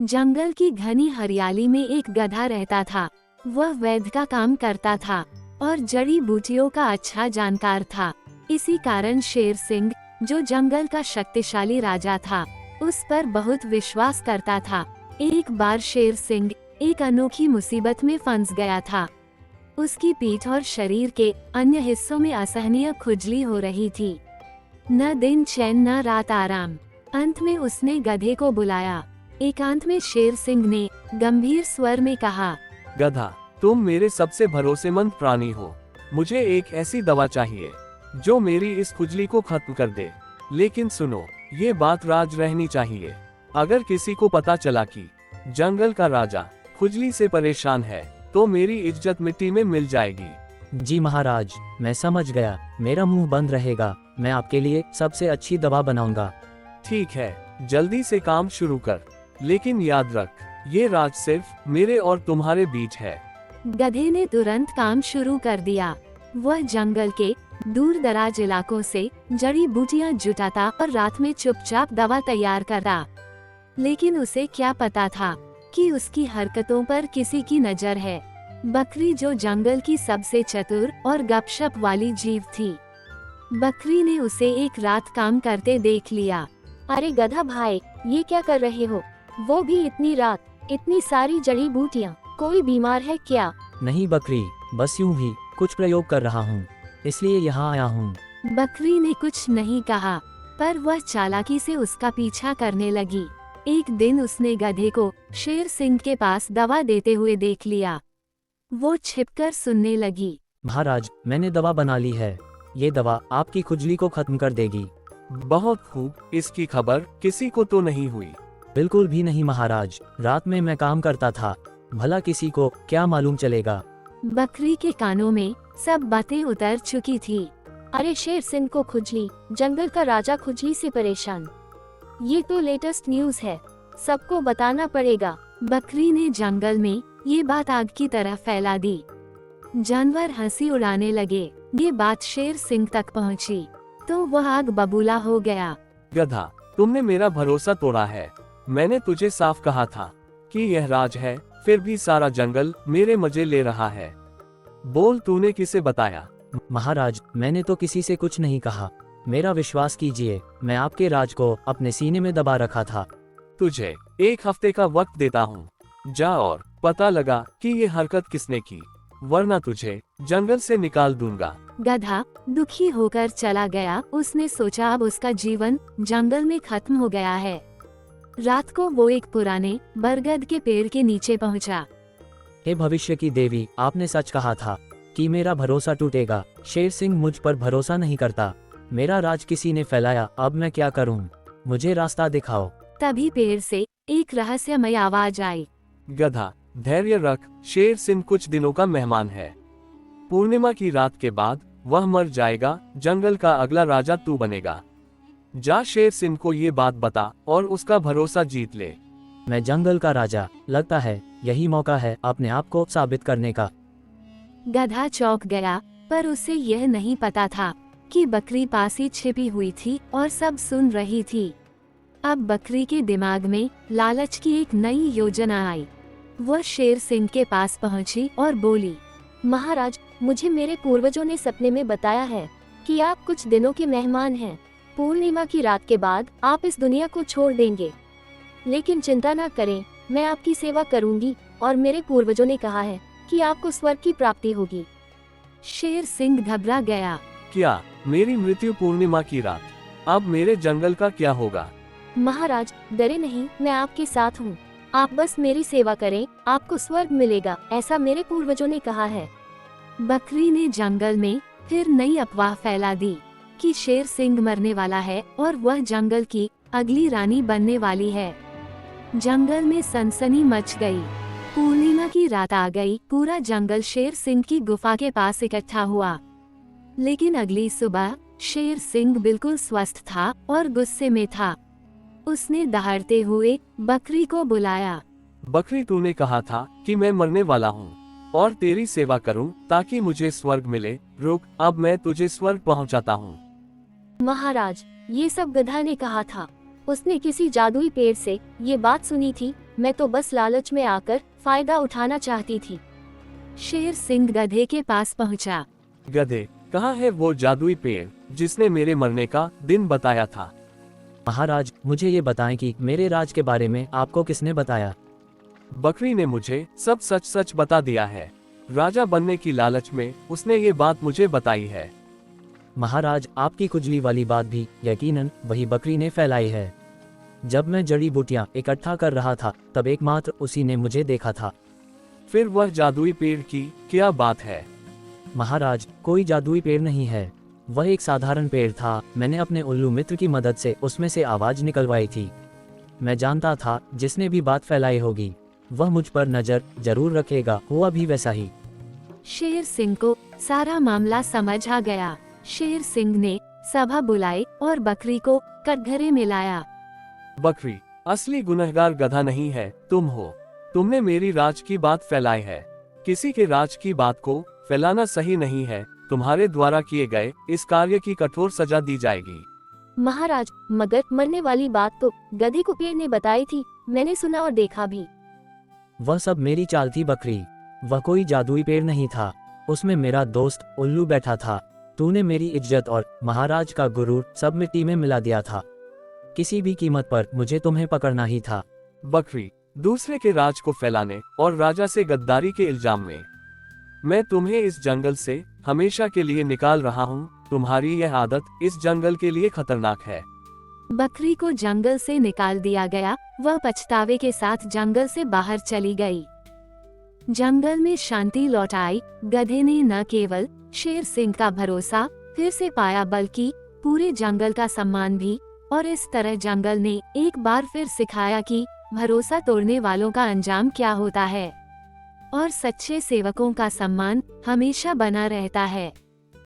जंगल की घनी हरियाली में एक गधा रहता था। वह वैद्य का काम करता था और जड़ी बूटियों का अच्छा जानकार था। इसी कारण शेर सिंह, जो जंगल का शक्तिशाली राजा था, उस पर बहुत विश्वास करता था। एक बार शेर सिंह एक अनोखी मुसीबत में फंस गया था। उसकी पीठ और शरीर के अन्य हिस्सों में असहनीय खुजली हो रही थी। न दिन चैन न रात आराम। अंत में उसने गधे को बुलाया। एकांत में शेर सिंह ने गंभीर स्वर में कहा, गधा, तुम मेरे सबसे भरोसेमंद प्राणी हो। मुझे एक ऐसी दवा चाहिए जो मेरी इस खुजली को खत्म कर दे। लेकिन सुनो, ये बात राज रहनी चाहिए। अगर किसी को पता चला कि जंगल का राजा खुजली से परेशान है, तो मेरी इज्जत मिट्टी में मिल जाएगी। जी महाराज, मैं समझ गया। मेरा मुंह बंद रहेगा। मैं आपके लिए सबसे अच्छी दवा बनाऊंगा। ठीक है, जल्दी से काम शुरू कर। लेकिन याद रख, ये राज सिर्फ मेरे और तुम्हारे बीच है। गधे ने तुरंत काम शुरू कर दिया। वह जंगल के दूर दराज इलाकों से जड़ी बूटियां जुटाता और रात में चुपचाप दवा तैयार करता। लेकिन उसे क्या पता था कि उसकी हरकतों पर किसी की नजर है। बकरी, जो जंगल की सबसे चतुर और गपशप वाली जीव थी, बकरी ने उसे एक रात काम करते देख लिया। अरे गधा भाई, ये क्या कर रहे हो? वो भी इतनी रात, इतनी सारी जड़ी बूटियाँ। कोई बीमार है क्या? नहीं बकरी, बस यूं ही कुछ प्रयोग कर रहा हूँ, इसलिए यहाँ आया हूँ। बकरी ने कुछ नहीं कहा, पर वह चालाकी से उसका पीछा करने लगी। एक दिन उसने गधे को शेर सिंह के पास दवा देते हुए देख लिया। वो छिपकर सुनने लगी। महाराज, मैंने दवा बना ली है। ये दवा आपकी खुजली को खत्म कर देगी। बहुत खूब, इसकी खबर किसी को तो नहीं हुई? बिल्कुल भी नहीं महाराज, रात में मैं काम करता था, भला किसी को क्या मालूम चलेगा। बकरी के कानों में सब बातें उतर चुकी थी। अरे शेर सिंह को खुजली, जंगल का राजा खुजली से परेशान। ये तो लेटेस्ट न्यूज़ है, सबको बताना पड़ेगा। बकरी ने जंगल में ये बात आग की तरह फैला दी। जानवर हंसी उड़ाने लगे। ये बात शेर सिंह तक पहुंची, तो वह आग बबूला हो गया। गधा, तुमने मेरा भरोसा तोड़ा है। मैंने तुझे साफ कहा था कि यह राज है, फिर भी सारा जंगल मेरे मजे ले रहा है। बोल, तूने किसे बताया? महाराज, मैंने तो किसी से कुछ नहीं कहा। मेरा विश्वास कीजिए, मैं आपके राज को अपने सीने में दबा रखा था। तुझे 1 हफ्ते का वक्त देता हूँ। जा और पता लगा कि ये हरकत किसने की, वरना तुझे जंगल से निकाल दूंगा। गधा दुखी होकर चला गया। उसने सोचा अब उसका जीवन जंगल में खत्म हो गया है। रात को वो एक पुराने बरगद के पेड़ के नीचे पहुंचा। हे भविष्य की देवी, आपने सच कहा था कि मेरा भरोसा टूटेगा। शेर सिंह मुझ पर भरोसा नहीं करता। मेरा राज किसी ने फैलाया, अब मैं क्या करूं? मुझे रास्ता दिखाओ। तभी पेड़ से एक रहस्यमय आवाज आई। गधा, धैर्य रख, शेर सिंह कुछ दिनों का मेहमान है। पूर्णिमा की रात के बाद वह मर जाएगा। जंगल का अगला राजा तू बनेगा। जा शेर सिंह को ये बात बता और उसका भरोसा जीत ले। मैं जंगल का राजा, लगता है यही मौका है अपने आप को साबित करने का। गधा चौंक गया, पर उसे यह नहीं पता था कि बकरी पास ही छिपी हुई थी और सब सुन रही थी। अब बकरी के दिमाग में लालच की एक नई योजना आई। वह शेर सिंह के पास पहुंची और बोली, महाराज, मुझे मेरे पूर्वजों ने सपने में बताया है कि आप कुछ दिनों के मेहमान हैं। पूर्णिमा की रात के बाद आप इस दुनिया को छोड़ देंगे। लेकिन चिंता ना करें, मैं आपकी सेवा करूंगी और मेरे पूर्वजों ने कहा है कि आपको स्वर्ग की प्राप्ति होगी। शेर सिंह घबरा गया। क्या मेरी मृत्यु पूर्णिमा की रात? अब मेरे जंगल का क्या होगा? महाराज, डरे नहीं, मैं आपके साथ हूँ। आप बस मेरी सेवा करें, आपको स्वर्ग मिलेगा, ऐसा मेरे पूर्वजों ने कहा है। बकरी ने जंगल में फिर नई अफवाह फैला दी कि शेर सिंह मरने वाला है और वह जंगल की अगली रानी बनने वाली है। जंगल में सनसनी मच गई। पूर्णिमा की रात आ गई। पूरा जंगल शेर सिंह की गुफा के पास इकट्ठा हुआ। लेकिन अगली सुबह शेर सिंह बिल्कुल स्वस्थ था और गुस्से में था। उसने दहाड़ते हुए बकरी को बुलाया। बकरी, तूने कहा था कि मैं मरने वाला हूँ और तेरी सेवा करूं ताकि मुझे स्वर्ग मिले। रुक, अब मैं तुझे स्वर्ग पहुंचाता हूँ। महाराज, ये सब गधा ने कहा था। उसने किसी जादुई पेड़ से ये बात सुनी थी मैं तो बस लालच में आकर फायदा उठाना चाहती थी। शेर सिंह गधे के पास पहुंचा। गधे, कहाँ है वो जादुई पेड़ जिसने मेरे मरने का दिन बताया था? महाराज, मुझे ये बताएं कि मेरे राज के बारे में आपको किसने बताया? बकरी ने मुझे सब सच सच बता दिया है। राजा बनने की लालच में उसने ये बात मुझे बताई है। महाराज, आपकी खुजली वाली बात भी यकीनन वही बकरी ने फैलाई है। जब मैं जड़ी बूटियां इकट्ठा कर रहा था तब एकमात्र उसी ने मुझे देखा था। फिर वह जादुई पेड़ की क्या बात है? महाराज, कोई जादुई पेड़ नहीं है। वह एक साधारण पेड़ था। मैंने अपने उल्लू मित्र की मदद से उसमें से आवाज निकलवाई थी। मैं जानता था जिसने भी बात फैलाई होगी वह मुझ पर नजर जरूर रखेगा। हुआ भी वैसा ही। शेर सिंह को सारा मामला समझ आ गया। शेर सिंह ने सभा बुलाई और बकरी को कटघरे में लाया। बकरी, असली गुनहगार गधा नहीं है, तुम हो। तुमने मेरी राज की बात फैलाई है। किसी के राज की बात को फैलाना सही नहीं है। तुम्हारे द्वारा किए गए इस कार्य की कठोर सजा दी जाएगी। महाराज, मगर मरने वाली बात तो गधे को पेड़ ने बताई थी। मैंने सुना और देखा भी। वह सब मेरी चाल थी बकरी। वह कोई जादुई पेड़ नहीं था। उसमें मेरा दोस्त उल्लू बैठा था। तूने मेरी इज्जत और महाराज का गुरूर सब मिट्टी में मिला दिया था। किसी भी कीमत पर मुझे तुम्हें पकड़ना ही था। बकरी, दूसरे के राज को फैलाने और राजा से गद्दारी के इल्जाम में मैं तुम्हें इस जंगल से हमेशा के लिए निकाल रहा हूँ। तुम्हारी यह आदत इस जंगल के लिए खतरनाक है। बकरी को जंगल से निकाल दिया गया। वह पछतावे के साथ जंगल से बाहर चली गई। जंगल में शांति लौट आई। गधे ने न केवल शेर सिंह का भरोसा फिर से पाया बल्कि पूरे जंगल का सम्मान भी। और इस तरह जंगल ने एक बार फिर सिखाया कि भरोसा तोड़ने वालों का अंजाम क्या होता है और सच्चे सेवकों का सम्मान हमेशा बना रहता है।